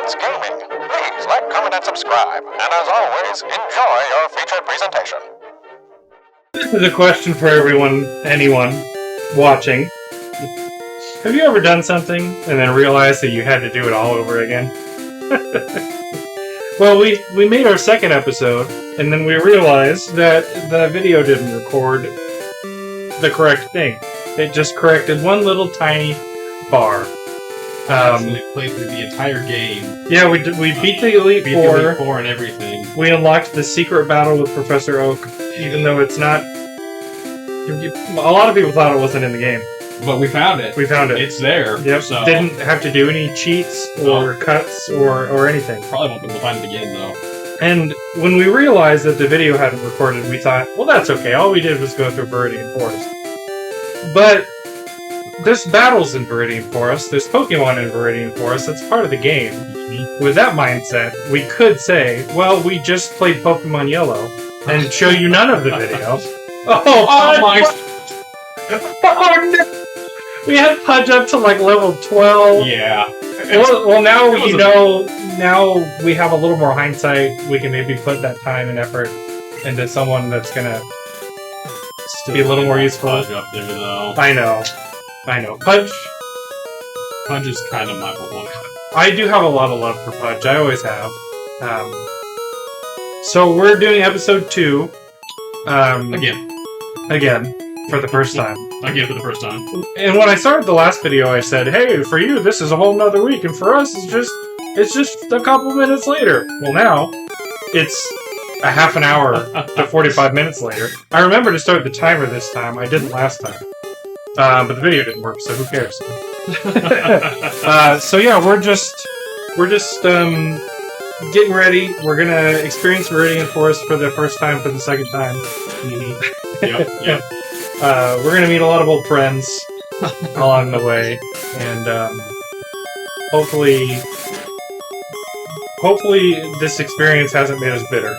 Jents Gaming. Please like, comment, and subscribe. And as always, enjoy your featured presentation. This is a question for anyone watching. Have you ever done something and then realized that you had to do it all over again? Well, we made our second episode, and then we realized that the video didn't record the correct thing. It just corrected one little tiny bar. We played through the entire game. Yeah, we beat the Elite Four. The Elite Four and everything. We unlocked the secret battle with Professor Oak, even though it's not... A lot of people thought it wasn't in the game. But we found it. We found it. It's there. Yep. So. Didn't have to do any cheats or cuts or anything. Probably won't be able to find it again, though. And when we realized that the video hadn't recorded, we thought, well, that's okay. All we did was go through Viridian Forest. But there's battles in Viridian Forest. There's Pokemon in Viridian Forest. That's part of the game. With that mindset, we could say, well, we just played Pokemon Yellow and show you none of the video. Oh my... Oh, no. We had Pudge up to like level 12. Yeah. Well, now you know. Now we have a little more hindsight. We can maybe put that time and effort into someone that's gonna be a little more useful. Pudge up there, though. I know. Pudge is kind of my one. I do have a lot of love for Pudge. I always have. So we're doing episode 2. Again. For the first time. Again for the first time. And when I started the last video, I said, hey, for you, this is a whole nother week, and for us, it's just a couple minutes later. Well, now, it's a half an hour to 45 minutes later. I remember to start the timer this time. I didn't last time. But the video didn't work, so who cares? So yeah, we're just getting ready. We're gonna experience Viridian Forest for the first time, for the second time. Yep. We're going to meet a lot of old friends along the way, and hopefully this experience hasn't made us bitter.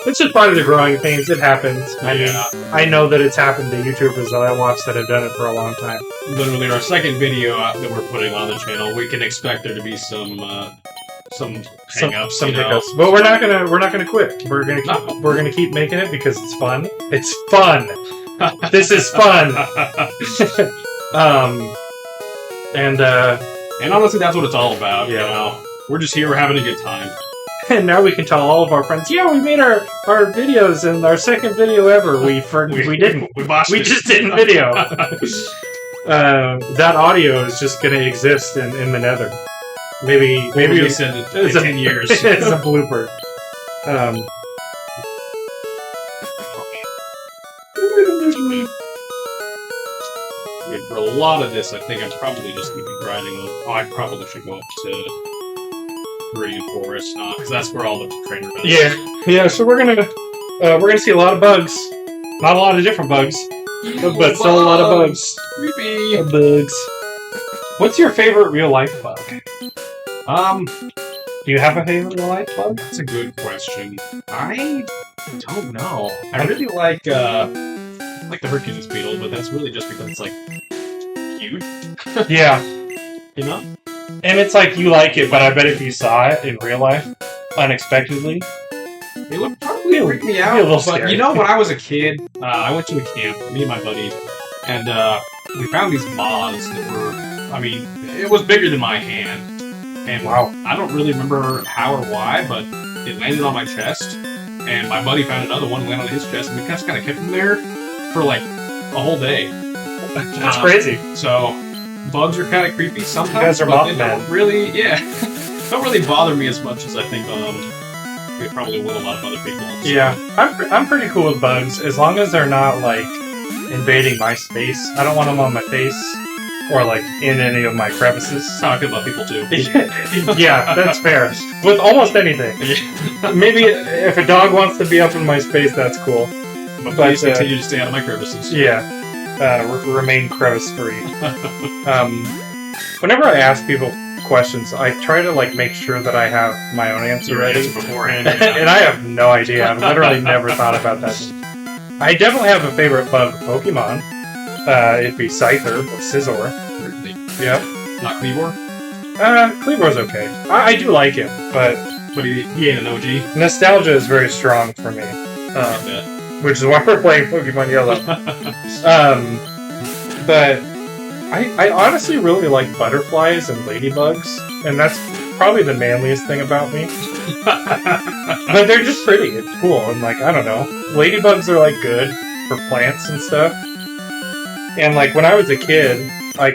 It's just part of the growing pains. It happens. I mean, I know that it's happened to YouTubers that I watch that have done it for a long time. Literally, our second video that we're putting on the channel, we can expect there to be some hang-ups, some hiccups. But we're not gonna quit. We're gonna keep making it because it's fun. It's fun. This is fun. And honestly, that's what it's all about. Yeah. You know, we're just here. We're having a good time. And now we can tell all of our friends, yeah, we made our videos, and our second video ever. We didn't. We just didn't video. That audio is just gonna exist in the nether. Maybe we said it in 10 years. It's a blooper. For a lot of this, I think I'm probably just going to be grinding on. Oh, I probably should go up to Viridian Forest, because that's where all the trainer is. Yeah. So we're gonna see a lot of bugs. Not a lot of different bugs, but still a lot of bugs. Creepy bugs. What's your favorite real life bug? Do you have a favorite real life bug? That's a good question. I don't know. I really like the Hercules beetle, but that's really just because it's like cute. Yeah. You know? And it's like you like it, but I bet if you saw it in real life, unexpectedly, it would probably freak me out. But scary. You know, when I was a kid, I went to a camp, me and my buddy, and we found these moths that were, it was bigger than my hand. And wow, I don't really remember how or why, but it landed on my chest, and my buddy found another one, landed on his chest, and we just kind of kept him there for like a whole day. That's crazy. So, bugs are kind of creepy sometimes. You guys are but mothman. Don't really bother me as much as I think it probably will a lot of other people. So. Yeah, I'm pretty cool with bugs as long as they're not like invading my space. I don't want them on my face. Or, like, in any of my crevices. That's how I feel about people, too. Yeah, that's fair. With almost anything. Maybe if a dog wants to be up in my space, that's cool. But please continue to stay out of my crevices. Yeah. Remain crevice-free. Whenever I ask people questions, I try to, like, make sure that I have my own answer ready. Beforehand. And I have no idea. I've literally never thought about that. I definitely have a favorite bug Pokemon. It'd be Scyther or Scizor. Really? Yep. Not Cleavor? Kleebor's okay. I do like him, but he ain't an OG. nostalgia is very strong for me. Which is why we're playing Pokemon Yellow. But I honestly really like butterflies and ladybugs, and that's probably the manliest thing about me. But they're just pretty. It's cool, and like, I don't know. Ladybugs are like good for plants and stuff. And like when I was a kid, I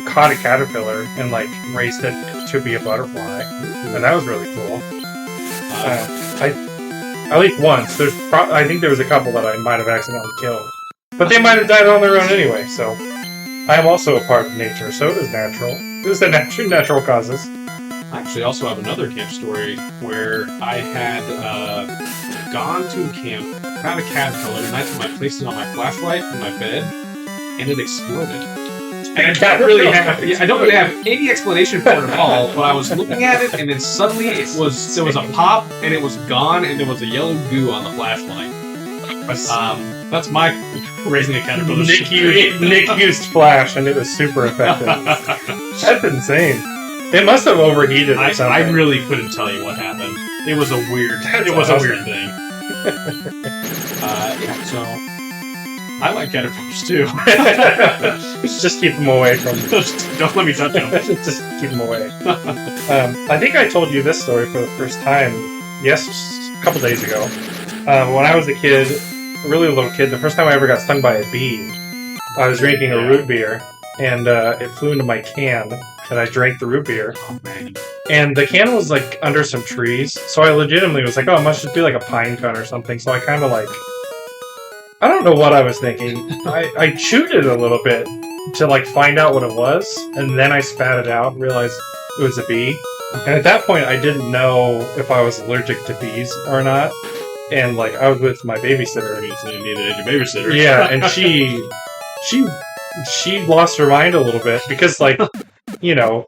caught a caterpillar and like raised it to be a butterfly, and that was really cool. At least once. I think there was a couple that I might have accidentally killed, but they might have died on their own anyway. So I am also a part of nature, so it is natural. It is the natural causes. I actually also have another camp story where I had gone to camp, found a caterpillar, and I placed it on my flashlight in my bed, and it exploded. And I don't really have any explanation for it at all, but I was looking at it, and then suddenly there was a pop, and it was gone, and there was a yellow goo on the flashlight. That's my raising a caterpillar. Nick used flash, and it was super effective. That's insane. It must have overheated or something. I really couldn't tell you what happened. It was a weird. A weird thing. Yeah. So I like caterpillars too. Just keep them away from. Don't let me touch them. Just keep them away. I think I told you this story for the first time. Yes, a couple days ago. When I was a kid, a really little kid, the first time I ever got stung by a bee, I was drinking a root beer, and it flew into my can. And I drank the root beer. Oh, man. And the can was like under some trees, so I legitimately was like, oh, it must just be like a pine cone or something. So I kind of like, I don't know what I was thinking. I chewed it a little bit to like find out what it was, and then I spat it out and realized it was a bee. And at that point, I didn't know if I was allergic to bees or not. And like, I was with my babysitter. So you needed a babysitter. Yeah, and she lost her mind a little bit because like, you know,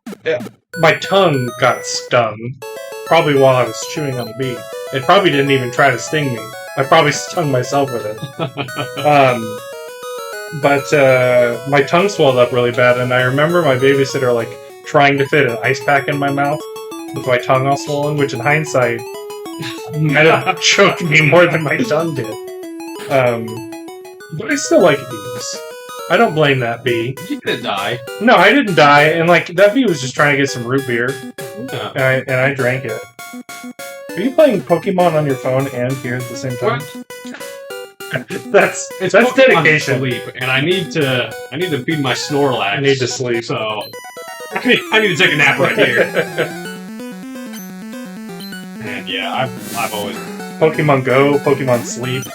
my tongue got stung probably while I was chewing on the bee. It probably didn't even try to sting me. I probably stung myself with it. But my tongue swelled up really bad, and I remember my babysitter like trying to fit an ice pack in my mouth with my tongue all swollen, which in hindsight might have choked me more than my tongue did. But I still like bees. I don't blame that bee. You didn't die. No, I didn't die, and like that bee was just trying to get some root beer, and I drank it. Are you playing Pokemon on your phone and here at the same time? What? That's Pokemon dedication. Sleep, and I need to feed my Snorlax. I need to sleep. So I need to take a nap right here. And yeah, I've always Pokemon Go, Pokemon Sleep.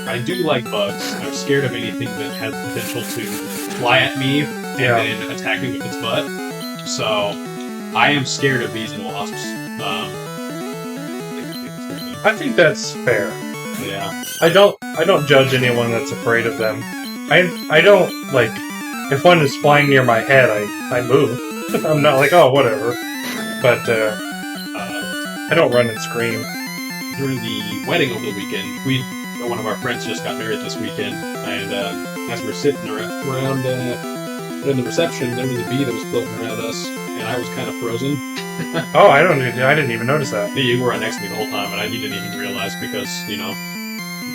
I do like bugs. I'm scared of anything that has the potential to fly at me and then attack me with its butt. So I am scared of bees and wasps. I think that's fair. Yeah. I don't judge anyone that's afraid of them. I don't like if one is flying near my head, I move. I'm not like, oh, whatever. But I don't run and scream. During the wedding over the weekend, one of our friends just got married this weekend, and as we're sitting around in the reception, there was a bee that was floating around us, and I was kind of frozen. Oh, I didn't even notice that. Yeah, you were right next to me the whole time, and you didn't even realize because, you know,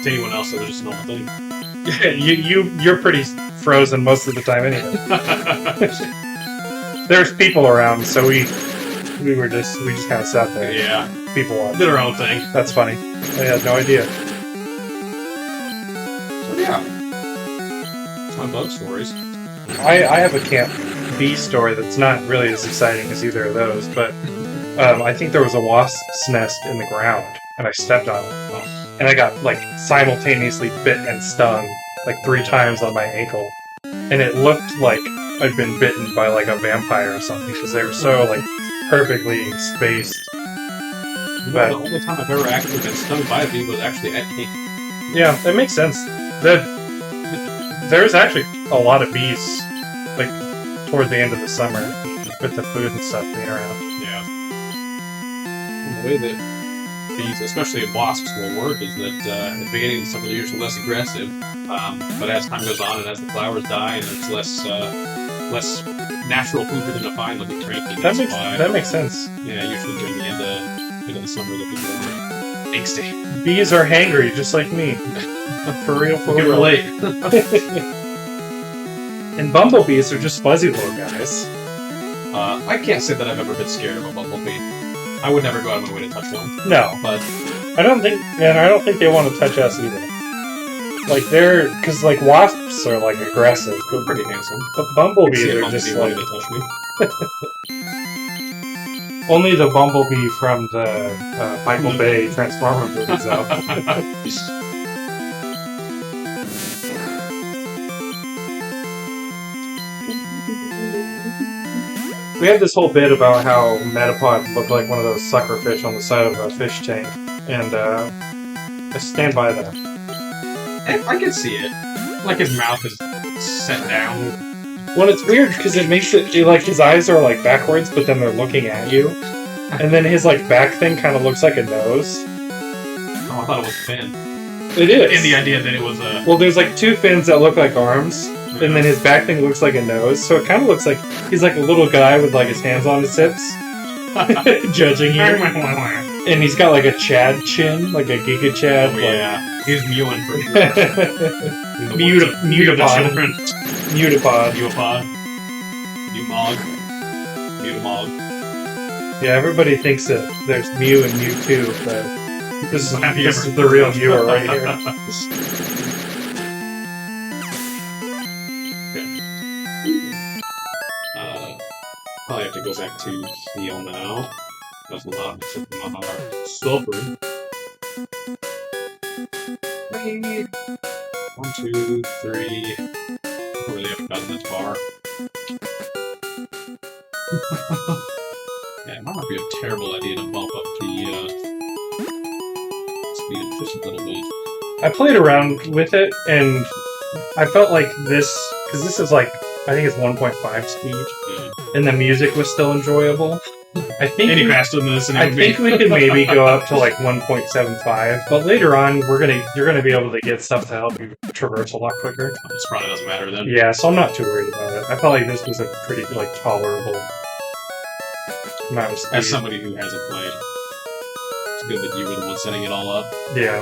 to anyone else, it was just a normal thing. You're pretty frozen most of the time anyway. There's people around, so we just kind of sat there. Yeah. People watched. Did our own thing. That's funny. I had no idea. So yeah. That's my bug stories. I have a Camp B story that's not really as exciting as either of those, but I think there was a wasp's nest in the ground, and I stepped on it. And I got, like, simultaneously bit and stung, like, 3 times on my ankle. And it looked like I'd been bitten by, like, a vampire or something, because they were so, like, perfectly spaced. But the only time I've ever actually been stung by a bee was actually at camp. yeah, it makes sense. There's actually a lot of bees, like, toward the end of the summer, with the food and stuff being around. Yeah. And the way that bees, especially wasps, will work is that at the beginning some of the years are less aggressive, but as time goes on and as the flowers die and there's less less natural food for them to find. They'll be cranky. That makes sense. Yeah, usually during the end of the summer, the people are angsty. Bees are hangry, just like me. For real, for You can real. relate. And bumblebees are just fuzzy little guys. I can't say that I've ever been scared of a bumblebee. I would never go out of my way to touch one. No, But I don't think they want to touch us either. Like because like wasps are like aggressive, they're pretty handsome. but bumblebees See a are just bumblebee like wanting to touch me. only the bumblebee from the Michael Bay Transformer movies out. We had this whole bit about how Metapod looked like one of those sucker fish on the side of a fish tank, and I stand by that. I can see it. Like his mouth is set down. Well, it's weird because it makes it like his eyes are like backwards, but then they're looking at you, and then his like back thing kind of looks like a nose. Oh, I thought it was a fin. It is. And the idea that it was a... Well, there's like two fins that look like arms, and then his back thing looks like a nose, so it kind of looks like he's like a little guy with like his hands on his hips, judging you. And he's got like a Chad chin, like a Giga Chad. Oh, like... yeah. He's mewing for sure. Mutapod. Mutapod. Mutamog. Yeah, everybody thinks that there's Mew and Mewtwo, but this is the real Mewer right here. Probably have to go back to heal now. That's a lot of suffering. 1, 2, 3. I really haven't gotten this far. Yeah, it might not be a terrible idea to bump up the speed just a little bit. I played around with it, and I felt like this, because this is like, I think it's 1.5 speed, and the music was still enjoyable. I think Any faster than this, and I think we could maybe go up to like 1.75, but later on you're gonna be able to get stuff to help you traverse a lot quicker. This probably doesn't matter then. Yeah, so I'm not too worried about it. I felt like this was a pretty like tolerable amount of speed. As somebody who hasn't played, it's good that you were the one setting it all up. Yeah.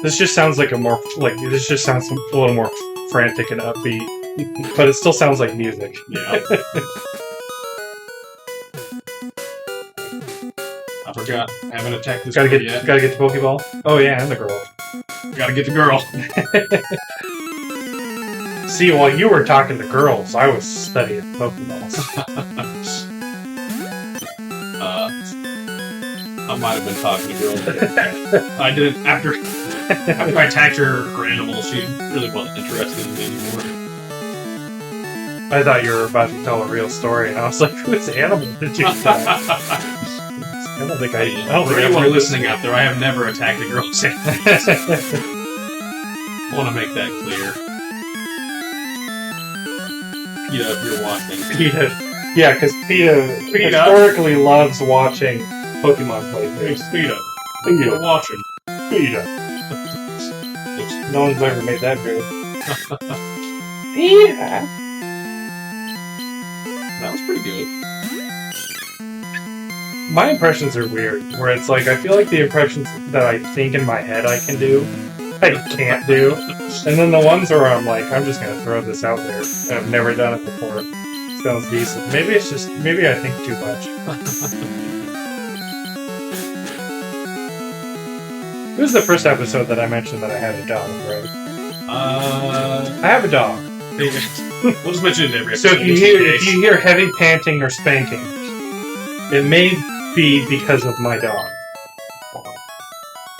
This just sounds like this just sounds a little more frantic and upbeat, but it still sounds like music. Yeah. I forgot. I haven't attacked this Gotta girl get yet. the Pokeball. Oh yeah, and the girl. Gotta get the girl. See, while you were talking to girls, I was studying Pokeballs. I might have been talking to girls. I didn't after I attacked her animal. She really wasn't interested in me anymore. I thought you were about to tell a real story, and I was like, "Whose animal did you attack?" I don't think For I've anyone really- listening out there, I have never attacked a girl's animal. I want to make that clear. Peter, if you're watching. PETA. Yeah, because PETA historically loves watching Pokemon playthroughs. Peter, PETA. you're watching. PETA. No one's ever made that joke. Yeah. That was pretty good. My impressions are weird, where it's like, I feel like the impressions that I think in my head I can do, I can't do. And then the ones where I'm like, I'm just gonna throw this out there, and I've never done it before. Sounds decent. Maybe I think too much. It was the first episode that I mentioned that I had a dog, right? I have a dog. We'll just mention it every So episode. if you hear heavy panting or spanking, it may be because of my dog.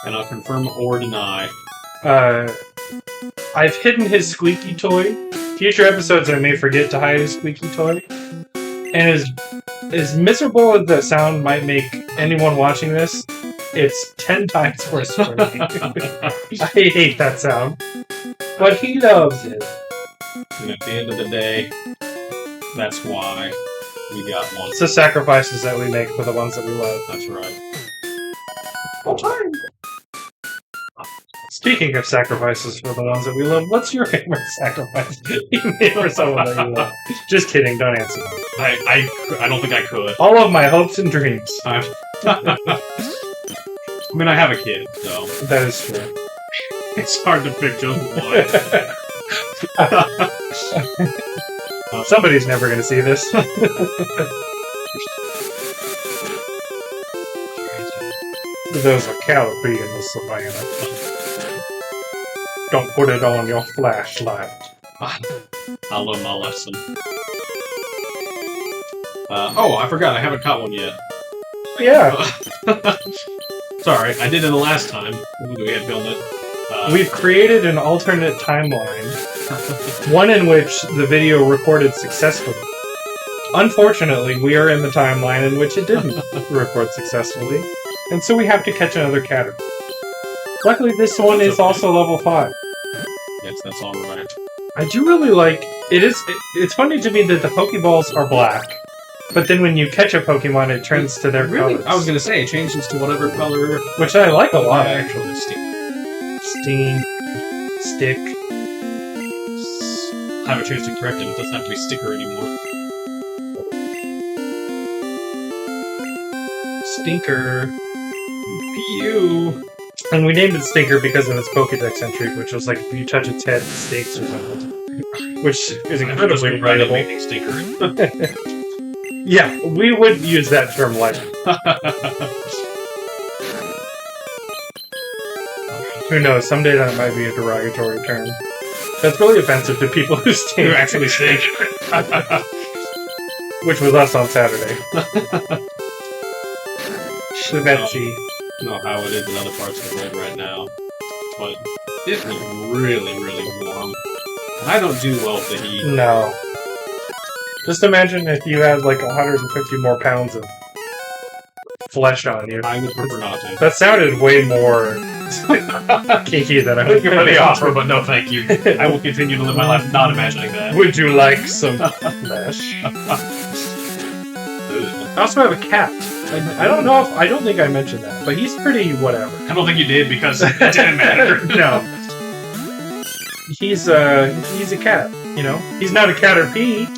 And I'll confirm or deny. I've hidden his squeaky toy. Future episodes I may forget to hide his squeaky toy. And as miserable as that sound might make anyone watching this, it's 10 times worse for me. I hate that sound. But he loves it. And at the end of the day, that's why we got one. It's the sacrifices that we make for the ones that we love. That's right. Speaking of sacrifices for the ones that we love, what's your favorite sacrifice you made for someone that you love? Just kidding, don't answer. I don't think I could. All of my hopes and dreams. I mean, I have a kid, so That is true. it's hard to pick just one. Somebody's never going to see this. There's a calorie in the savannah. Don't put it on your flashlight. I learned my lesson. Oh, I forgot. I haven't caught one yet. Yeah, Sorry, I did it the last time. We had filmed it. we've created an alternate timeline. One in which the video recorded successfully. Unfortunately, we are in the timeline in which it didn't record successfully, and so we have to catch another catter. Luckily, this one is also level 5. Yes, that's all right. I do really like... It's funny to me that the Pokeballs are black, but then when you catch a Pokemon, it turns to their Really? colors. I was gonna say, it changes to whatever color. Which I like a lot, Yeah, actually. Steam. Stick. I have a chance to correct it. It doesn't have to be sticker anymore. Stinker. Pew! And we named it Stinker because of its Pokedex entry, which was like, if you touch its head, it stinks or something. Which is incredibly relatable. Stinker. Yeah, we would use that term lightly. Who knows, someday that might be a derogatory term. That's really offensive to people who stink. Who actually stink. Which was us on Saturday. Betsy. I don't know how it is in other parts of the world right now, but it was really, really warm. And I don't do well with the heat. No. Just imagine if you had like 150 more pounds of flesh on you. I would prefer not to. That sounded way more kinky than I Thank you for the offer, but no thank you. I will continue to live my life not imagining that. Would you like some flesh? I also have a cat. I don't know if... I don't think I mentioned that, but he's pretty whatever. I don't think you did because it didn't matter. No. He's a cat, you know? He's not a Caterpie.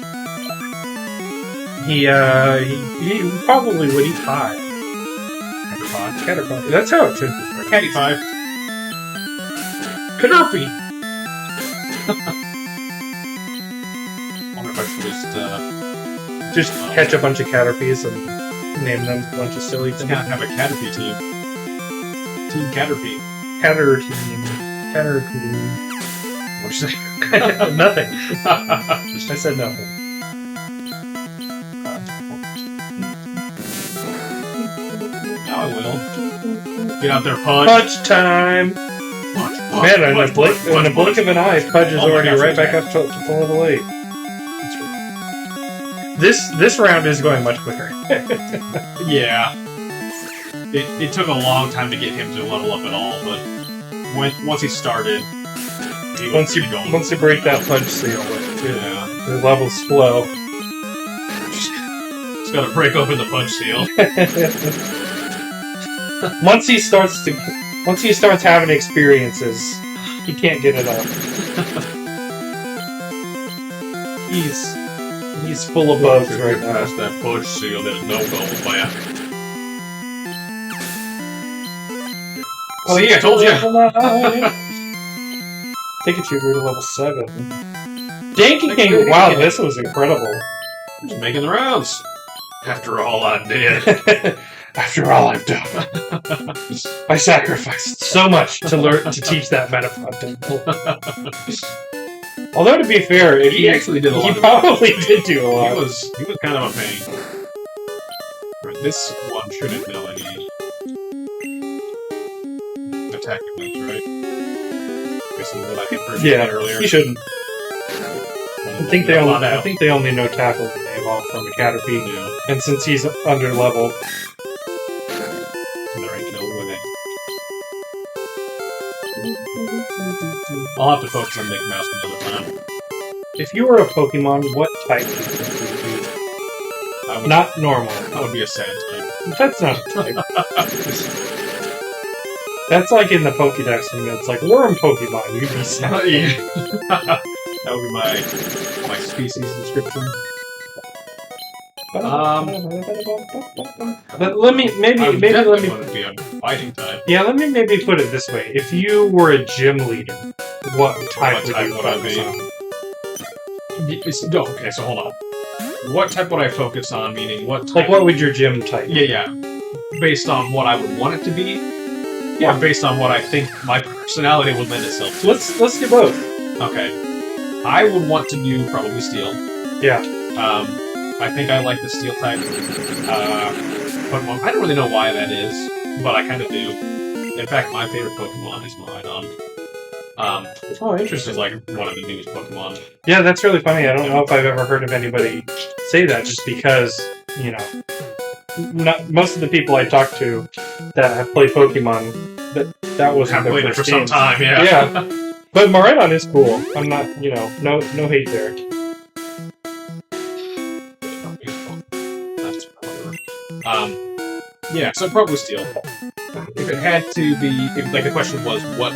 He probably would eat pie. Caterpie. That's how it should be. Catty 5. Caterpie! I wonder if I should Just catch a bunch of Caterpies and name them a bunch of silly just things. kind of have a Caterpie team. Team Caterpie. Catter team. Catter team. What'd you say? Nothing. I said nothing. Now I will. Get out there, Pudge. Pudge time! Pudge, Man, in a blink of an eye, Pudge is Oh my already gosh, right back okay. up to full level 8. This round is going much quicker. Yeah. It took a long time to get him to level up at all, but once he started, he was Once you going. once you break that Pudge seal, Yeah. the levels flow. Just gotta break open the Pudge seal. Once he starts having experiences, he can't get it up. He's full of bugs right now. Past that Pudge seal, there's no going back. Oh yeah, I told you! Take it you to level 7. Danky King, wow, this was incredible. Just making the rounds. After all I did. After all I've done. I sacrificed so much to teach that Metapod temple. Although, to be fair, if He actually did a lot he of probably did do a He lot. was kind of a pain. Right, this one shouldn't know any attack moves, right? This is what I hit first earlier. He shouldn't. I think they only know tackle when they evolve from a Caterpie. Yeah. And since he's under level, There ain't no winning. I'll have to focus on Mickey Mouse another time. if you were a Pokemon, what type do you think you would be? I would, Not normal. that would be a sad type. That's not a type. That's like in the Pokédex, and it's like worm Pokemon. You'd be sad. That would be my species description. But let me maybe I would let definitely me want to be a fighting type. yeah, let me maybe put it this way: if you were a gym leader, what type would you would I focus be? on? No, okay, so hold on. What type would I focus on? Meaning what type? Like, what would your gym type? Yeah. Based on what I would want it to be. Yeah. Or based on what I think my personality would lend itself to. Let's do both. Okay. I would want to do probably steel. Yeah. I think I like the steel type. Pokemon. I don't really know why that is, but I kind of do. In fact, my favorite Pokemon is Miraidon. Oh, Which interesting. is like one of the newest Pokemon. Yeah, that's really funny. I don't know if I've ever heard of anybody say that, just because, you know, not most of the people I talk to that have played Pokemon, that wasn't I've their played it first for some game. time, yeah. Yeah. But Miraidon is cool. I'm not, no hate there. That's clever. Yeah, so probably steel. If it had to be, if the question was, what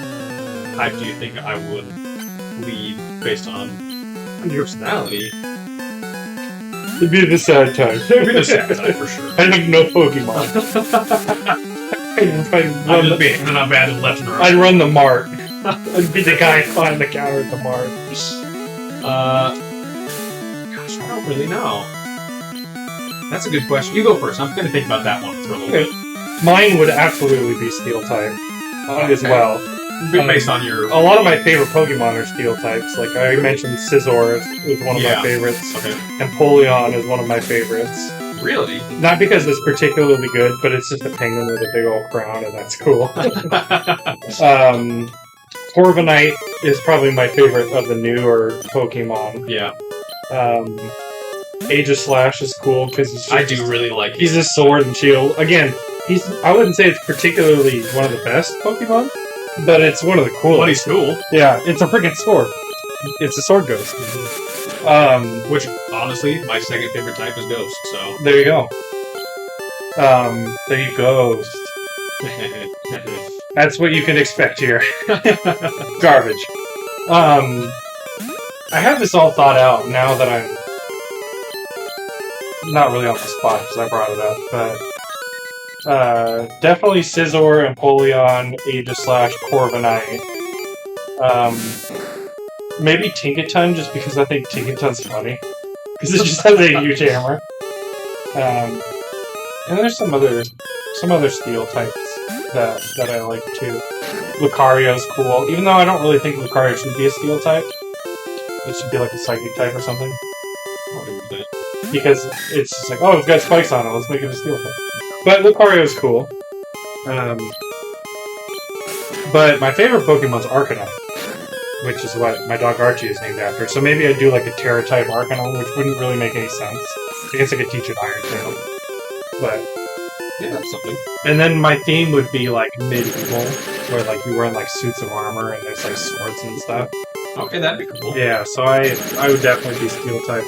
type do you think I would lead based on your personality? It'd be the sad type. It would be the sad type for sure. I have no Pokemon. I'd just be hanging out bad and left and I'd right. run the Mart. I'd be the guy behind the counter at the Mart. Gosh, I don't really know. That's a good question. You go first. I'm going to think about that one for a little bit. Mine would absolutely be Steel type as Okay. well. Based on your... A lot of my favorite Pokemon are Steel types. Like I mentioned, Scizor is one of my favorites, Okay. and Polion is one of my favorites. Really? Not because it's particularly good, but it's just a penguin with a big old crown, and that's cool. Corviknight is probably my favorite of the newer Pokemon. Yeah. Aegislash is cool because I do really like it. he's a sword and shield. Again, I wouldn't say it's particularly one of the best Pokemon, but it's one of the coolest. But he's cool. Yeah, it's a freaking sword. It's a sword ghost. Which, honestly, my second favorite type is Ghost, so... There you go. There you go. That's what you can expect here. Garbage. I have this all thought out now that I'm not really on the spot because I brought it up, but definitely Scizor and Polion, Aegislash, Corviknight. Maybe Tinkaton, just because I think Tinkaton's funny. Because it just has a huge hammer. And there's some other steel types that I like too. Lucario's cool, even though I don't really think Lucario should be a steel type. It should be like a psychic type or something. Because it's just like, oh, it's got spikes on it, let's make it a steel type. But Lucario's cool. But my favorite Pokemon's Arcanine, which is what my dog Archie is named after. So maybe I'd do like a Terra type Arcanine, which wouldn't really make any sense. I guess I could teach it Iron Tail. But yeah, that's something. and then my theme would be like medieval, where like you're wearing like suits of armor and there's like swords and stuff. Okay, that'd be cool. Yeah, so I would definitely be steel type.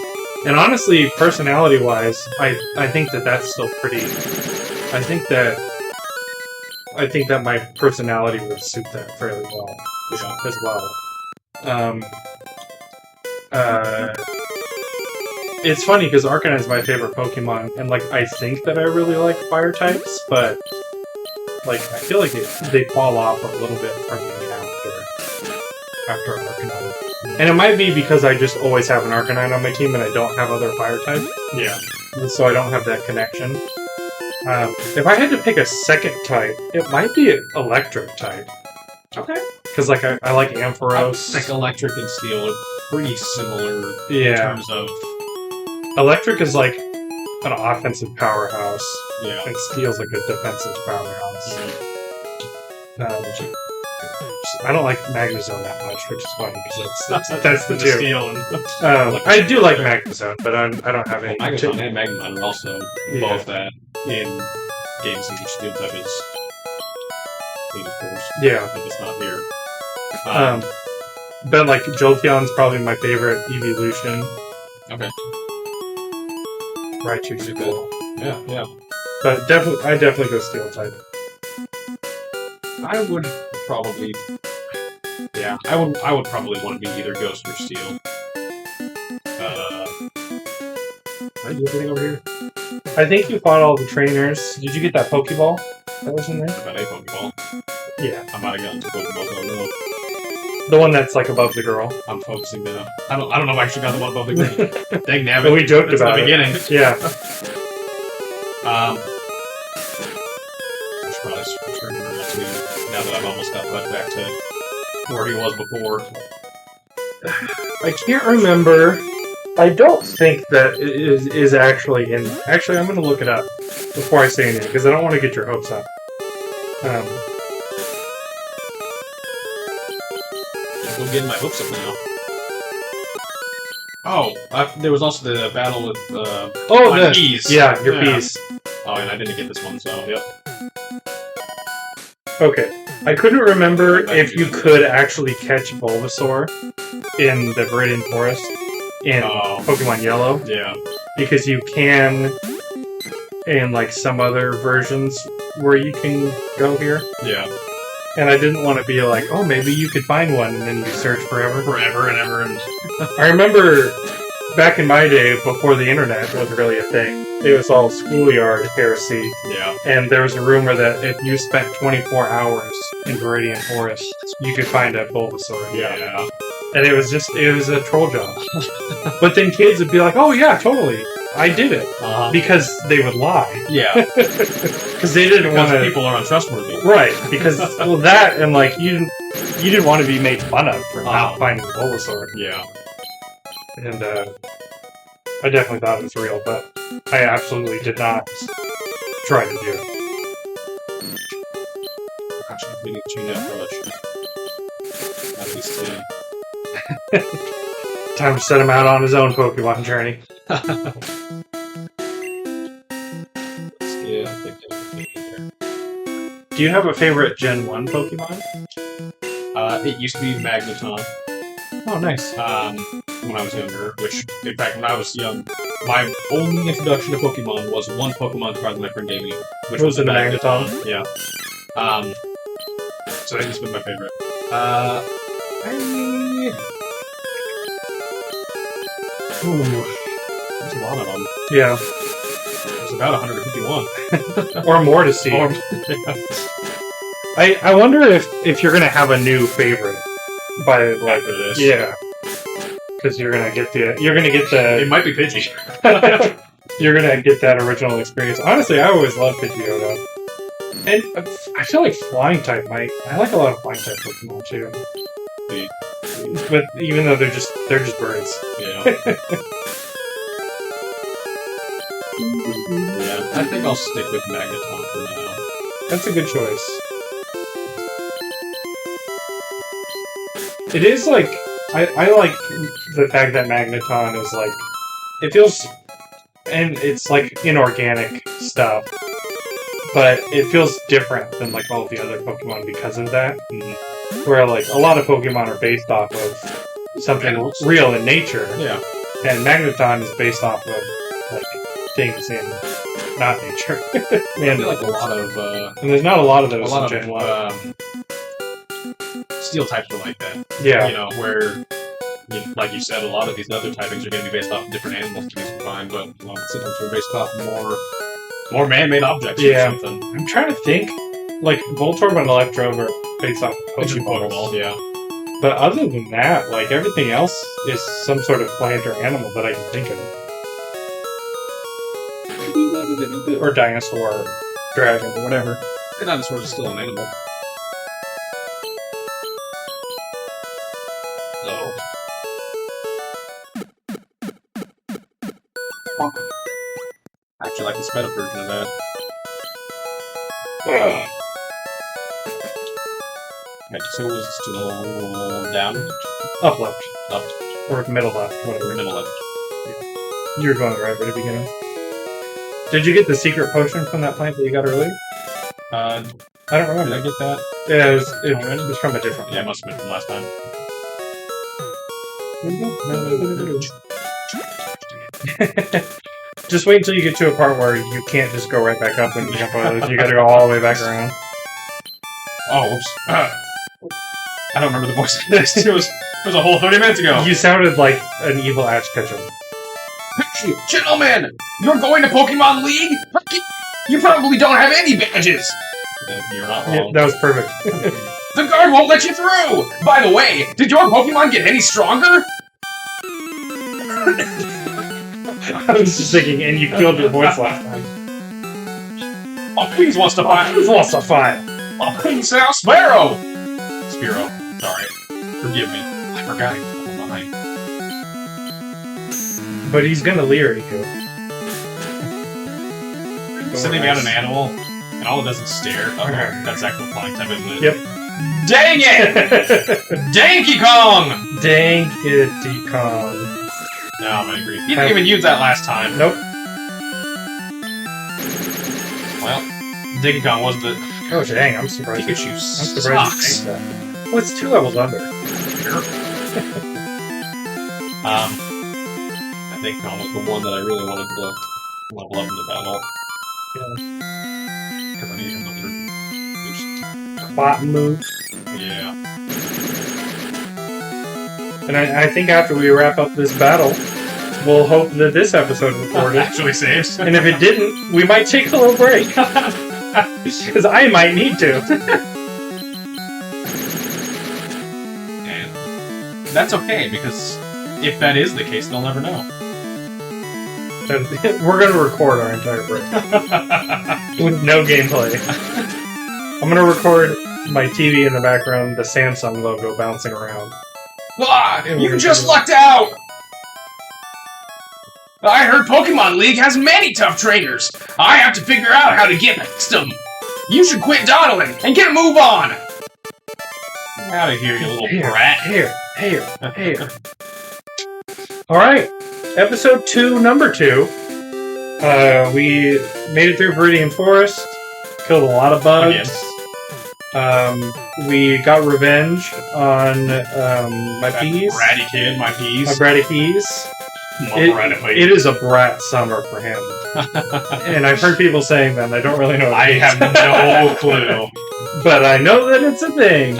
And honestly, personality wise, I think that's still pretty. I think that my personality would suit that fairly well as well. It's funny because Arcanine is my favorite Pokemon, and like I think that I really like fire types, but like I feel like they fall off a little bit from me after Arcanine. And it might be because I just always have an Arcanine on my team and I don't have other fire types. Yeah. So I don't have that connection. If I had to pick a second type, it might be an electric type. Okay. Because like I like Ampharos. I think electric and steel are pretty similar in Yeah. terms of... Electric is like an offensive powerhouse, Yeah. and Steel's like a defensive powerhouse. I don't like Magnezone that much, which is funny because that's the two. Steel and... I do like Magnezone, but I don't have any. Magnezone and Magnemite are also both that in games in which steel type is lead, of course. Yeah. If it's not here. But like Jolteon's probably my favorite evolution. Okay. Raichu's cool. Yeah. But I definitely go Steel type. I I would probably... Yeah, I would probably want to be either Ghost or Steel. Did I do everything over here? I think you fought all the trainers. Did you get that Pokeball that was in there? I got a Pokeball. Yeah. I might have gotten two Pokeballs. I don't know. The one that's like above the girl. I'm focusing now. I don't know if I actually got the one above the girl. Dang nabbit. But we joked It's about the it. beginning. Yeah. I should probably return to normal too, now that I've almost got left back to where he was before. I can't remember. I don't think that it is actually in... Actually, I'm going to look it up before I say anything, because I don't want to get your hopes up. I'm getting my hopes up now. Oh, there was also the battle with my bees. Yeah, your bees. Oh, and I didn't get this one, so yep. Okay. I couldn't remember if you could actually catch Bulbasaur in the Viridian Forest in Pokemon Yellow. Yeah. Because you can in like some other versions where you can go here. Yeah. And I didn't want to be like, oh, maybe you could find one, and then you search forever. Forever and ever. And I remember back in my day, before the internet was really a thing, it was all schoolyard heresy. Yeah. And there was a rumor that if you spent 24 hours in Viridian Forest, you could find a Bulbasaur. Yeah. And it was a troll job. But then kids would be like, oh yeah, totally. I did it. Because they would lie. Yeah. Because they didn't want to... people are untrustworthy. Right. Because, well, that, and like, you didn't want to be made fun of for not finding Bulbasaur. Yeah. And, I definitely thought it was real, but I absolutely did not try to do it. Actually, we need to change that brush. At least Time to set him out on his own Pokemon journey. Yeah, I think Do you have a favorite Gen 1 Pokemon? it used to be Magneton. Oh, nice. When I was younger, which, in fact, when I was young, my only introduction to Pokemon was one Pokemon card that my friend gave me, which was the Magneton. Magneton? Yeah. So that used to be my favorite. There's a lot of them. Yeah. There's about 151. Or more to see. I wonder if you're gonna have a new favorite by like After this. Yeah. Because you're gonna get the It might be Pidgey. you're gonna get that original experience. Honestly, I always loved Pidgeotto. And I feel like flying type I like a lot of flying type Pokemon too. But even though they're just birds. Yeah. Yeah, I think I'll stick with Magneton for now. That's a good choice. It is like I like the fact that Magneton is like it feels and it's like inorganic stuff. But it feels different than like all the other Pokemon because of that. Where like a lot of Pokemon are based off of something real in nature. Yeah. And Magneton is based off of like things in not nature. I feel like a lot of and there's not a lot of those in Gen 1. Steel types are like that. Yeah. You know, where like you said, a lot of these other typings are going to be based off of different animals to be confined, but a lot of systems are based off more man-made objects or something. I'm trying to think. Like, Voltorb and Electrode are based off Pokeballs. Yeah. But other than that, like, everything else is some sort of plant or animal that I can think of. Or dinosaur, or dragon, or whatever. The dinosaur is still an animal. I actually like the sped up version of that. Right, so it was still down? Up left. Up. Or middle left, whatever. Middle left. Yeah. You were going the right way to begin with. Did you get the secret potion from that plant that you got earlier? I don't remember. Did I get that? Yeah, it was from a different one. Yeah, it must have been from last time. Just wait until you get to a part where you can't just go right back up and jump on it. You gotta go all the way back around. Oh, whoops. I don't remember the voice of this. It was a whole 30 minutes ago. You sounded like an evil Ash Ketchum. Gentlemen, you're going to Pokemon League? You probably don't have any badges. You're not wrong. Yeah, that was perfect. The guard won't let you through! By the way, did your Pokemon get any stronger? I was just thinking, and you killed your voice last time. Oh, please wants to fight. Who wants to fight? Oh, please now, Sparrow! Spearow, sorry. Forgive me. I forgot he was behind. But he's gonna leer at you. Sending me out an animal, and all it does is stare. Oh, that's actual flying type, isn't it? Yep. Dang it! Donkey Kong! Dankity Kong. No, I'm angry. He didn't even use that last time. Nope. Well, Donkey Kong wasn't it. Oh dang, I'm surprised. Pikachu I'm surprised you sucks. think that. Well, it's 2 levels under. Sure. Donkey Kong was the one that I really wanted to level up in the battle. Yeah. Because I need another boost. Bot move. Yeah. And I think after we wrap up this battle, we'll hope that this episode recorded. Actually saves. And if it didn't, we might take a little break. Because I might need to. And that's okay, because if that is the case, they'll never know. We're going to record our entire break. With no gameplay. I'm going to record my TV in the background, the Samsung logo bouncing around. Ah, you just lucked out! I heard Pokemon League has many tough trainers. I have to figure out how to get past them. You should quit dawdling and get a move on. Get out of here, you little brat. Here. Alright, episode 2, number 2. We made it through Viridian Forest, killed a lot of bugs. Yes. We got revenge on my peas. Bratty kid, my peas. My bratty peas. It is a brat summer for him. And I've heard people saying that, and I don't really know what I have no clue. But I know that it's a thing.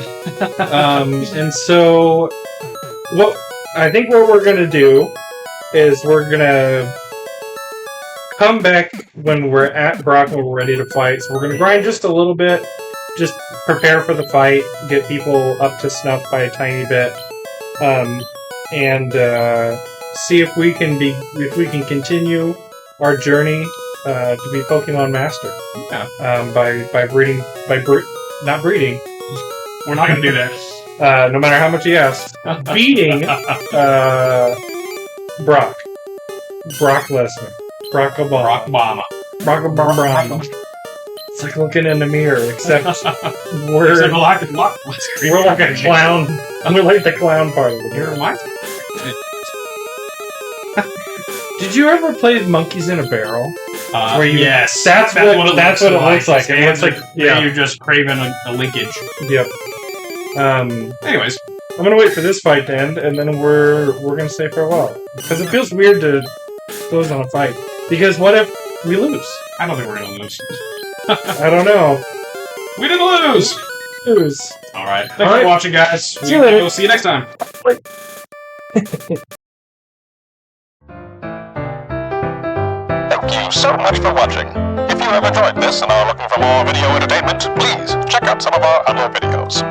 And so, I think what we're going to do is we're going to come back when we're at Brock and we're ready to fight. So we're going to grind just a little bit, just prepare for the fight, get people up to snuff by a tiny bit, and see if we can continue our journey to be Pokemon Master. Yeah. Not breeding. We're not going to do that. No matter how much he asks. Beating Brock Lesnar. Brock Obama. Brock Obama. It's like looking in the mirror, except we're like a clown. We're like the clown part of the mirror. Did you ever play Monkeys in a Barrel? Yes. That's what it looks like. It looks like you're just craving a linkage. Yep. Anyways, I'm gonna wait for this fight to end, and then we're gonna say farewell because it feels weird to close on a fight. Because what if we lose? I don't think we're gonna lose. I don't know. We didn't lose. All right. Thanks for watching, guys. See you later. We'll see you next time. Thank you so much for watching. If you have enjoyed this and are looking for more video entertainment, please check out some of our other videos.